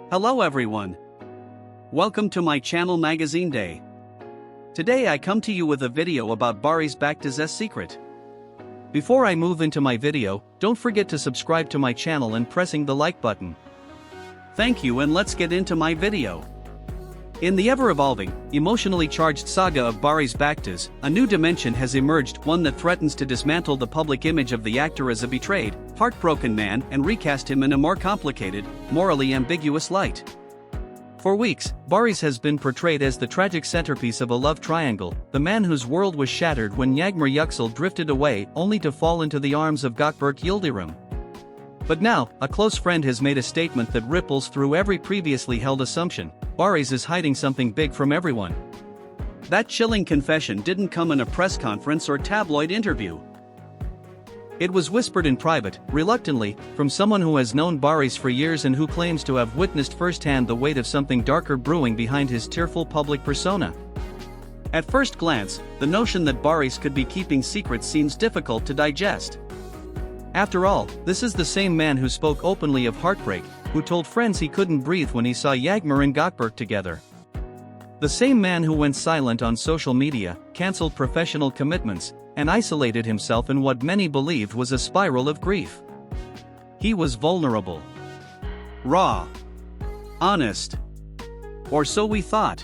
Hello everyone. Welcome to my channel Magazine Day. Today I come to you with a video about Barış Baktaş's secret. Before I move into my video, don't forget to subscribe to my channel and pressing the like button. Thank you, and let's get into my video. In the ever-evolving, emotionally charged saga of Barış Baktaş, a new dimension has emerged, one that threatens to dismantle the public image of the actor as a betrayed, heartbroken man and recast him in a more complicated, morally ambiguous light. For weeks, Barış has been portrayed as the tragic centerpiece of a love triangle, the man whose world was shattered when Yagmar drifted away only to fall into the arms of Gökberk Yıldırım. But now, a close friend has made a statement that ripples through every previously held assumption: Barış is hiding something big from everyone. That chilling confession didn't come in a press conference or tabloid interview. It was whispered in private, reluctantly, from someone who has known Barış for years and who claims to have witnessed firsthand the weight of something darker brewing behind his tearful public persona. At first glance, the notion that Barış could be keeping secrets seems difficult to digest. After all, this is the same man who spoke openly of heartbreak, who told friends he couldn't breathe when he saw Yagmar and Gökberk together. The same man who went silent on social media, cancelled professional commitments, and isolated himself in what many believed was a spiral of grief. He was vulnerable, raw, honest. Or so we thought.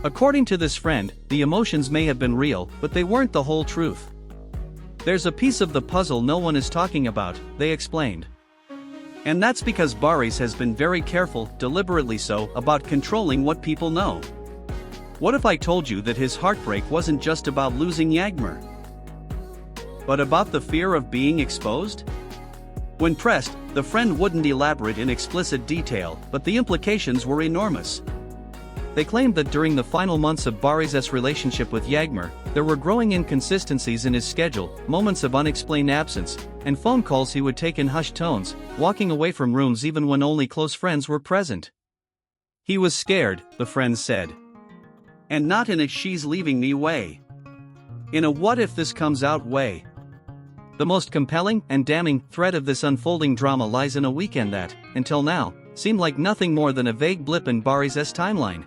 According to this friend, the emotions may have been real, but they weren't the whole truth. There's a piece of the puzzle no one is talking about, they explained. And that's because Barış has been very careful, deliberately so, about controlling what people know. What if I told you that his heartbreak wasn't just about losing Yagmar, but about the fear of being exposed? When pressed, the friend wouldn't elaborate in explicit detail, but the implications were enormous. They claimed that during the final months of Barış's relationship with Yagmar, there were growing inconsistencies in his schedule, moments of unexplained absence, and phone calls he would take in hushed tones, walking away from rooms even when only close friends were present. He was scared, the friend said. And not in a "she's leaving me" way. In a "what if this comes out" way. The most compelling and damning thread of this unfolding drama lies in a weekend that, until now, seemed like nothing more than a vague blip in Barış's timeline.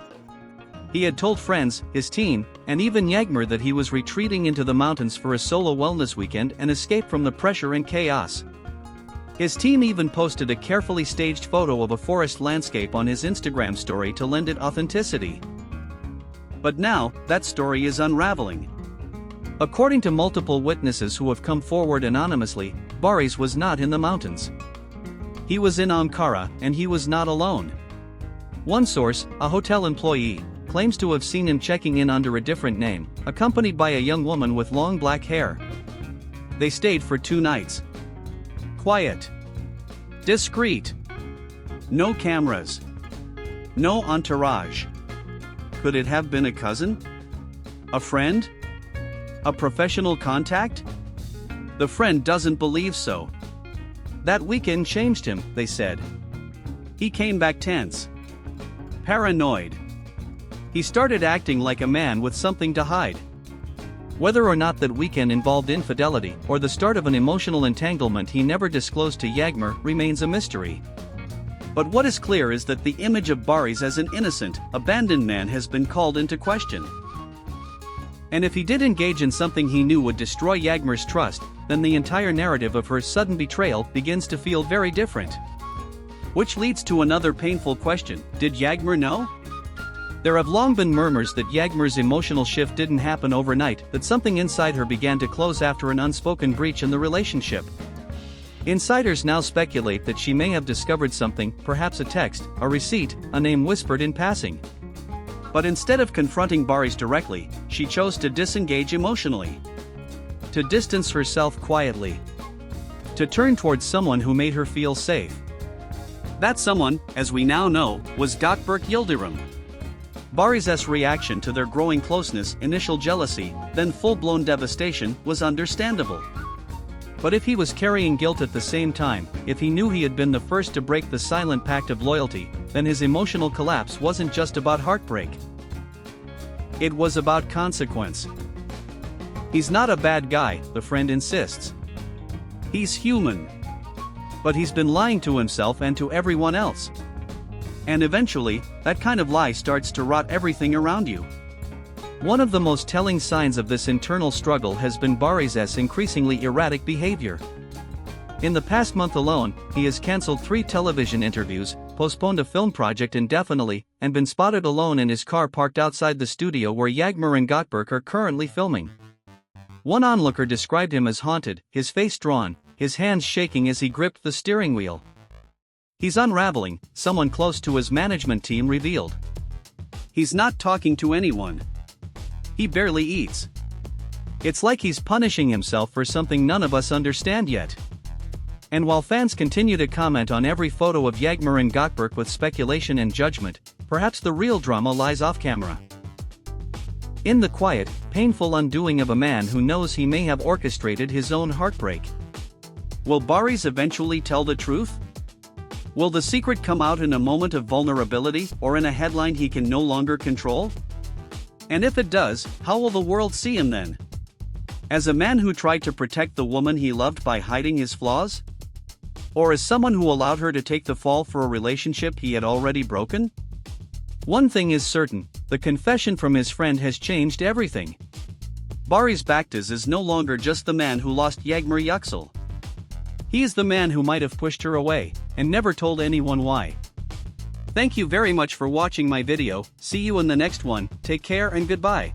He had told friends, his team, and even Yagmar that he was retreating into the mountains for a solo wellness weekend and escape from the pressure and chaos. His team even posted a carefully staged photo of a forest landscape on his Instagram story to lend it authenticity. But now, that story is unraveling. According to multiple witnesses who have come forward anonymously, Barış was not in the mountains. He was in Ankara, and he was not alone. One source, a hotel employee, claims to have seen him checking in under a different name, accompanied by a young woman with long black hair. They stayed for 2 nights. Quiet. Discreet. No cameras. No entourage. Could it have been a cousin? A friend? A professional contact? The friend doesn't believe so. That weekend changed him, they said. He came back tense. Paranoid. He started acting like a man with something to hide. Whether or not that weekend involved infidelity or the start of an emotional entanglement he never disclosed to Yagmar remains a mystery. But what is clear is that the image of Barış as an innocent, abandoned man has been called into question. And if he did engage in something he knew would destroy Yagmar's trust, then the entire narrative of her sudden betrayal begins to feel very different. Which leads to another painful question: did Yagmar know? There have long been murmurs that Yagmar's emotional shift didn't happen overnight, that something inside her began to close after an unspoken breach in the relationship. Insiders now speculate that she may have discovered something, perhaps a text, a receipt, a name whispered in passing. But instead of confronting Barış directly, she chose to disengage emotionally. To distance herself quietly. To turn towards someone who made her feel safe. That someone, as we now know, was Gökberk Yıldırım. Barış's reaction to their growing closeness, initial jealousy, then full-blown devastation, was understandable. But if he was carrying guilt at the same time, if he knew he had been the first to break the silent pact of loyalty, then his emotional collapse wasn't just about heartbreak. It was about consequence. He's not a bad guy, the friend insists. He's human. But he's been lying to himself and to everyone else. And eventually, that kind of lie starts to rot everything around you. One of the most telling signs of this internal struggle has been Barış's increasingly erratic behavior. In the past month alone, he has cancelled 3 television interviews, postponed a film project indefinitely, and been spotted alone in his car parked outside the studio where Yagmar and Gottberg are currently filming. One onlooker described him as haunted, his face drawn, his hands shaking as he gripped the steering wheel. "He's unraveling," someone close to his management team revealed. "He's not talking to anyone. He barely eats. It's like he's punishing himself for something none of us understand yet." And while fans continue to comment on every photo of Yagmar and Gottberg with speculation and judgment, perhaps the real drama lies off camera. In the quiet, painful undoing of a man who knows he may have orchestrated his own heartbreak. Will Barış eventually tell the truth? Will the secret come out in a moment of vulnerability or in a headline he can no longer control? And if it does, how will the world see him then? As a man who tried to protect the woman he loved by hiding his flaws? Or as someone who allowed her to take the fall for a relationship he had already broken? One thing is certain, the confession from his friend has changed everything. Barış Baktaş is no longer just the man who lost Yagmar Yüksel. He is the man who might have pushed her away, and never told anyone why. Thank you very much for watching my video. See you in the next one, take care and goodbye.